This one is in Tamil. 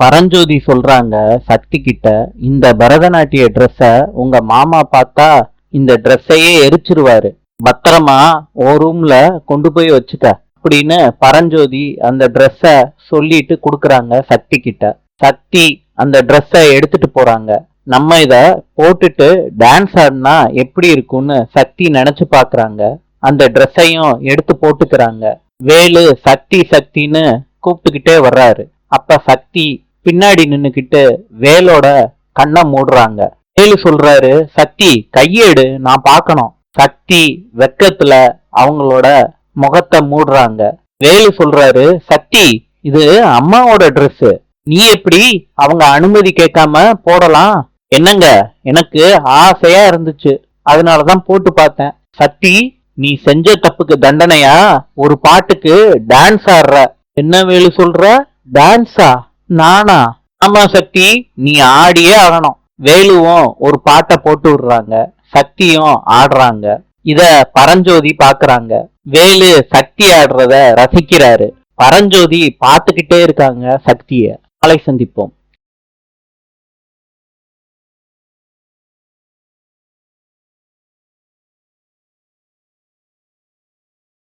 பரஞ்சோதி சொல்றாங்க சக்தி கிட்ட, இந்த பரதநாட்டிய ட்ரெஸ்ஸ உங்க மாமா பார்த்தா இந்த ட்ரெஸ்ஸையே எரிச்சிருவாரு, பத்திரமா ஓ ரூம்ல கொண்டு போய் வச்சுக்க அப்படின்னு பரஞ்சோதி அந்த ட்ரெஸ்ஸ சொல்லிட்டு குடுக்கறாங்க சக்தி கிட்ட. சக்தி அந்த ட்ரெஸ்ஸ எடுத்துட்டு போறாங்க. நம்ம இத போட்டுட்டு டான்ஸ் ஆடினா எப்படி இருக்கும்னு சக்தி நினைச்சு பாக்குறாங்க. அந்த ட்ரெஸ்ஸையும் எடுத்து போட்டுக்கிறாங்க. வேலு சக்தி சக்தின்னு கூப்பிட்டுக்கிட்டே வர்றாரு. அப்ப சக்தி பின்னாடி நின்னுக்கிட்டு வேலோட கண்ணை மூடுறாங்க. வேலு சொல்றாரு, சக்தி கையேடு, நான் பார்க்கணும். சக்தி வெக்கத்துல அவங்களோட முகத்தை மூடுறாங்க. வேலு சொல்றாரு, சக்தி இது அம்மாவோட ட்ரெஸ், நீ எப்படி அவங்க அனுமதி கேட்காம போடலாம்? என்னங்க, எனக்கு ஆசையா இருந்துச்சு, அதனாலதான் போட்டு பார்த்தேன். சக்தி, நீ செஞ்ச தப்புக்கு தண்டனையா ஒரு பாட்டுக்கு டான்ஸ் ஆடுற. என்ன வேலு சொல்ற? டான்ஸா? நானா? ஆமா சக்தி, நீ ஆடியே ஆகணும். வேலுவும் ஒரு பாட்டை போட்டு விடுறாங்க. சக்தியும் ஆடுறாங்க. இத பரஞ்சோதி பாக்குறாங்க. வேலு சக்தி ஆடுறத ரசிக்கிறாரு. பரஞ்சோதி பாத்துக்கிட்டே இருக்காங்க சக்திய. நாளை சந்திப்போம்.